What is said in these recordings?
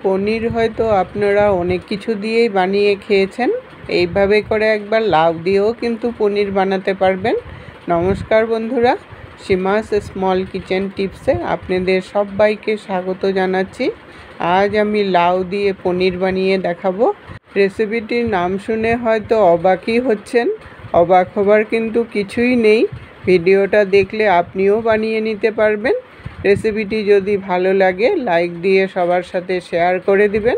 পনির হয়তো আপনারা অনেক কিছু দিয়েই বানিয়ে খেয়েছেন, এইভাবে করে একবার লাউ দিয়েও কিন্তু পনির বানাতে পারবেন। নমস্কার বন্ধুরা, সীমাস স্মল কিচেন টিপসে আপনাদের সবাইকে স্বাগত জানাচ্ছি। আজ আমি লাউ দিয়ে পনির বানিয়ে দেখাবো। রেসিপিটির নাম শুনে হয়তো অবাকই হচ্ছেন, অবাক হবার কিন্তু কিছুই নেই। ভিডিওটা দেখলে আপনিও বানিয়ে নিতে পারবেন। রেসিপিটি যদি ভালো লাগে লাইক দিয়ে সবার সাথে শেয়ার করে দিবেন।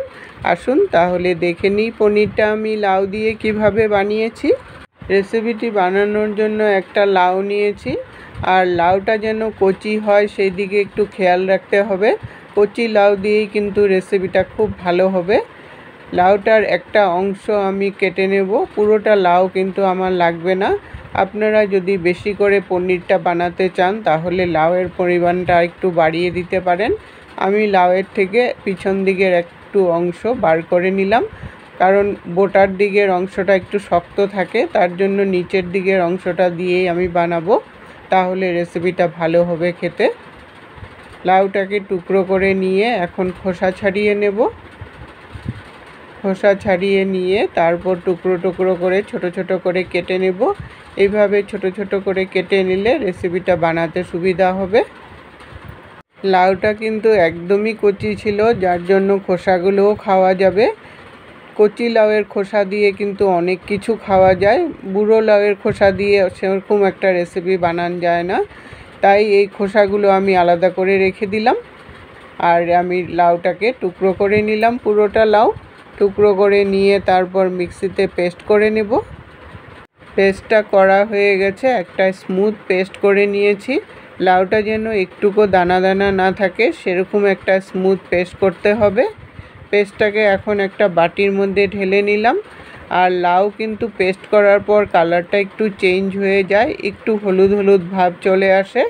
আসুন তাহলে দেখে নিই পনিরটা আমি লাউ দিয়ে কিভাবে বানিয়েছি। রেসিপিটি বানানোর জন্য একটা লাউ নিয়েছি, আর লাউটা যেন কচি হয় সেই দিকে একটু খেয়াল রাখতে হবে। কচি লাউ দিয়েই কিন্তু রেসিপিটা খুব ভালো হবে। লাউটার একটা অংশ আমি কেটে নেব, পুরোটা লাউ কিন্তু আমার লাগবে না। আপনারা যদি বেশি করে পনিরটা বানাতে চান তাহলে লাউয়ের পরিমাণটা একটু বাড়িয়ে দিতে পারেন। আমি লাউয়ের থেকে পিছন দিকের একটু অংশ বার করে নিলাম, কারণ বোটার দিকের অংশটা একটু শক্ত থাকে, তার জন্য নিচের দিকের অংশটা দিয়েই আমি বানাবো, তাহলে রেসিপিটা ভালো হবে খেতে। লাউটাকে টুকরো করে নিয়ে এখন খোসা ছাড়িয়ে নেব। খোসা ছাড়িয়ে নিয়ে তারপর টুকরো টুকরো করে ছোট ছোট করে কেটে নেব। এইভাবে ছোট ছোট করে কেটে নিলে রেসিপিটা বানাতে সুবিধা হবে। লাউটা কিন্তু একদমই কচি ছিল, যার জন্য খোসাগুলোও খাওয়া যাবে। কচি লাউয়ের খোসা দিয়ে কিন্তু অনেক কিছু খাওয়া যায়, বুড়ো লাউয়ের খোসা দিয়ে সেরকম একটা রেসিপি বানানো যায় না। তাই এই খোসাগুলো আমি আলাদা করে রেখে দিলাম। আর আমি লাউটাকে টুকরো করে নিলাম, পুরোটা লাউ টুকরো করে নিয়ে তারপর মিক্সিতে পেস্ট করে নেব। পেস্টটা করা হয়ে গেছে, একটা স্মুথ পেস্ট করে নিয়েছি। লাউটা যেন একটুকু দানা দানা না থাকে সেরকম একটা স্মুথ পেস্ট করতে হবে। পেস্টটাকে এখন একটা বাটির মধ্যে ঢেলে নিলাম। আর লাউ কিন্তু পেস্ট করার পর কালারটা একটু চেঞ্জ হয়ে যায়, একটু হলুদ হলুদ ভাব চলে আসে।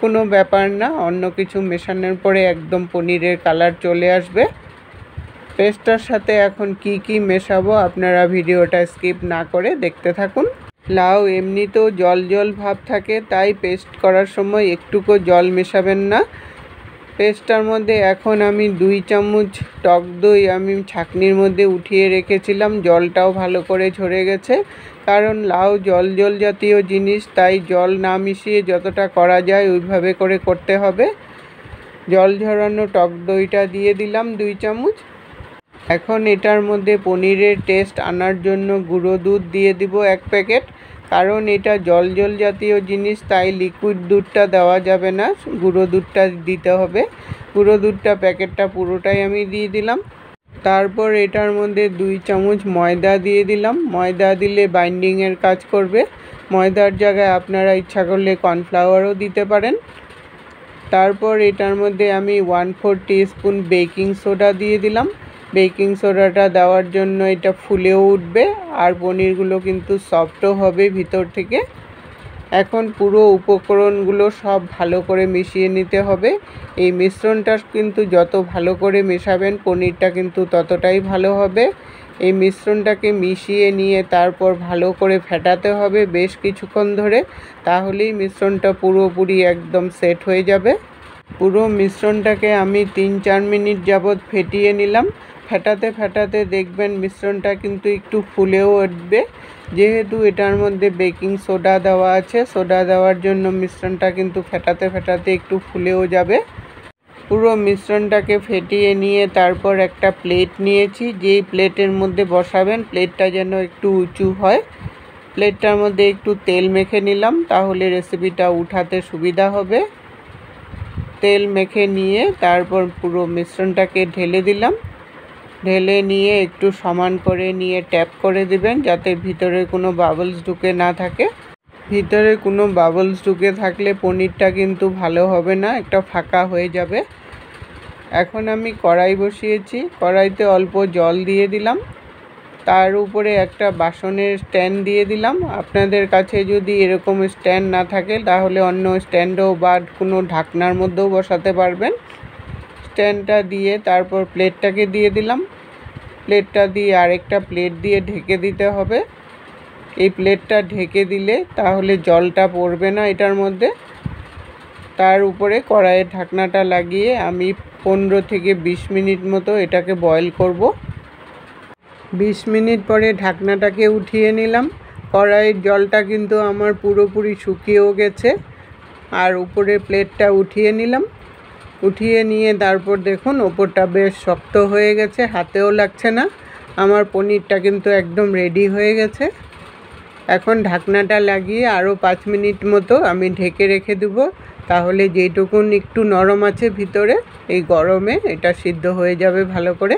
কোনো ব্যাপার না, অন্য কিছু মেশানোর পরে একদম পনিরের কালার চলে আসবে। পেস্টটার সাথে এখন কি কি মেশাবো আপনারা ভিডিওটা স্কিপ না করে দেখতে থাকুন। লাউ এমনিতেও জল জল ভাব থাকে, তাই পেস্ট করার সময় একটুকু জল মেশাবেন না। পেস্টটার মধ্যে এখন আমি 2 চামচ টক দই আমি ছাঁকনির মধ্যে উঠিয়ে রেখেছিলাম, জলটাও ভালো করে ঝরে গেছে। কারণ লাউ জল জল জাতীয় জিনিস, তাই জল না মিশিয়ে যতটা করা যায় ওইভাবে করে করতে হবে। জল ঝরানো টক দইটা দিয়ে দিলাম 2 চামচ। এখন এটার মধ্যে পনিরের টেস্ট আনার জন্য গুঁড়ো দুধ দিয়ে দিব 1 প্যাকেট। কারণ এটা জল জল জাতীয় জিনিস, তাই লিকুইড দুধটা দেওয়া যাবে না, গুঁড়ো দুধটা দিতে হবে। গুঁড়ো দুধটা প্যাকেটটা পুরোটাই আমি দিয়ে দিলাম। তারপর এটার মধ্যে 2 চামচ ময়দা দিয়ে দিলাম। ময়দা দিলে বাইন্ডিংয়ের কাজ করবে। ময়দার জায়গায় আপনারা ইচ্ছা করলে কর্নফ্লাওয়ারও দিতে পারেন। তারপর এটার মধ্যে আমি 1/4 টিস্পুন বেকিং সোডা দিয়ে দিলাম। বেকিং সোডাটা দেওয়ার জন্য এটা ফুলেও উঠবে, আর পনিরগুলো কিন্তু সফটও হবে ভিতর থেকে। এখন পুরো উপকরণগুলো সব ভালো করে মিশিয়ে নিতে হবে। এই মিশ্রণটা কিন্তু যত ভালো করে মেশাবেন পনিরটা কিন্তু ততটাই ভালো হবে। এই মিশ্রণটাকে মিশিয়ে নিয়ে তারপর ভালো করে ফেটাতে হবে বেশ কিছুক্ষণ ধরে, তাহলেই মিশ্রণটা পুরোপুরি একদম সেট হয়ে যাবে। পুরো মিশ্রণটাকে আমি 3-4 মিনিট যাবৎ ফেটিয়ে নিলাম। ফেটাতে ফেটাতে দেখবেন মিশ্রণটা কিন্তু একটু ফুলেও উঠবে, যেহেতু এটার মধ্যে বেকিং সোডা দেওয়া আছে। সোডা দেওয়ার জন্য মিশ্রণটা কিন্তু ফেটাতে ফেটাতে একটু ফুলেও যাবে। পুরো মিশ্রণটাকে ফেটিয়ে নিয়ে তারপর একটা প্লেট নিয়েছি, যেই প্লেটের মধ্যে বসাবেন প্লেটটা যেন একটু উঁচু হয়। প্লেটটার মধ্যে একটু তেল মেখে নিলাম, তাহলে রেসিপিটা উঠাতে সুবিধা হবে। তেল মেখে নিয়ে তারপর পুরো মিশ্রণটাকে ঢেলে দিলাম। ঢেলে নিয়ে একটু সমান করে নিয়ে ট্যাপ করে দিবেন, যাতে ভিতরে কোনো বাবলস ঢুকে না থাকে। ভিতরে কোনো বাবলস ঢুকে থাকলে পনিরটা কিন্তু ভালো হবে না, একটা ফাঁকা হয়ে যাবে। এখন আমি কড়াই বসিয়েছি, কড়াইতে অল্প জল দিয়ে দিলাম। তার উপরে একটা বাসনের স্ট্যান্ড দিয়ে দিলাম। আপনাদের কাছে যদি এরকম স্ট্যান্ড না থাকে তাহলে অন্য স্ট্যান্ডও বা কোনো ঢাকনার মধ্যেও বসাতে পারবেন। স্ট্যান্ডটা দিয়ে তারপর প্লেটটাকে দিয়ে দিলাম। প্লেটটা দিয়ে আরেকটা প্লেট দিয়ে ঢেকে দিতে হবে। এই প্লেটটা ঢেকে দিলে তাহলে জলটা পড়বে না এটার মধ্যে। তার উপরে কড়াইয়ের ঢাকনাটা লাগিয়ে আমি 15 থেকে 20 মিনিট মতো এটাকে বয়েল করব। 20 মিনিট পরে ঢাকনাটাকে উঠিয়ে নিলাম। কড়াইয়ের জলটা কিন্তু আমার পুরোপুরি শুকিয়েও গেছে। আর উপরের প্লেটটা উঠিয়ে নিলাম। উঠিয়ে নিয়ে তারপর দেখুন ওপরটা বেশ শক্ত হয়ে গেছে, হাতেও লাগছে না। আমার পনিরটা কিন্তু একদম রেডি হয়ে গেছে। এখন ঢাকনাটা লাগিয়ে আরও 5 মিনিট মতো আমি ঢেকে রেখে দেবো। তাহলে যেইটুকুন একটু নরম আছে ভিতরে, এই গরমে এটা সিদ্ধ হয়ে যাবে ভালো করে।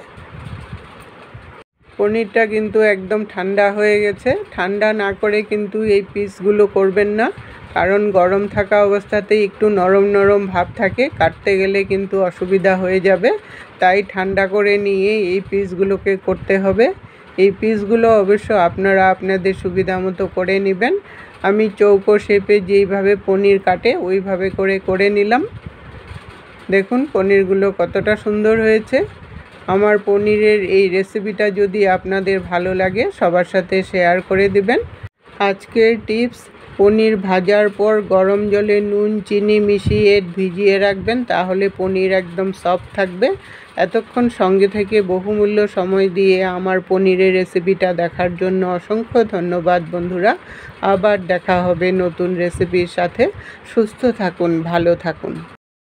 পনিরটা কিন্তু একদম ঠান্ডা হয়ে গেছে। ঠান্ডা না করে কিন্তু এই পিসগুলো করবেন না, কারণ গরম থাকা অবস্থাতেই একটু নরম নরম ভাব থাকে, কাটতে গেলে কিন্তু অসুবিধা হয়ে যাবে। তাই ঠান্ডা করে নিয়ে এই পিসগুলোকে করতে হবে। এই পিসগুলো অবশ্য আপনারা আপনাদের সুবিধা মতো করে নেবেন। আমি চৌকো শেপে যেইভাবে পনির কাটে ওইভাবে করে নিলাম। দেখুন পনিরগুলো কতটা সুন্দর হয়েছে। আমার পনিরের এই রেসিপিটা যদি আপনাদের ভালো লাগে সবার সাথে শেয়ার করে দিবেন। আজকের টিপস, পনির ভাজার পর গরম জলে নুন চিনি মিশিয়ে ভিজিয়ে রাখবেন, তাহলে পনির একদম সফট থাকবে। এতক্ষণ সঙ্গে থেকে বহুমূল্য সময় দিয়ে আমার পনিরের রেসিপিটা দেখার জন্য অসংখ্য ধন্যবাদ বন্ধুরা। আবার দেখা হবে নতুন রেসিপির সাথে। সুস্থ থাকুন, ভালো থাকুন।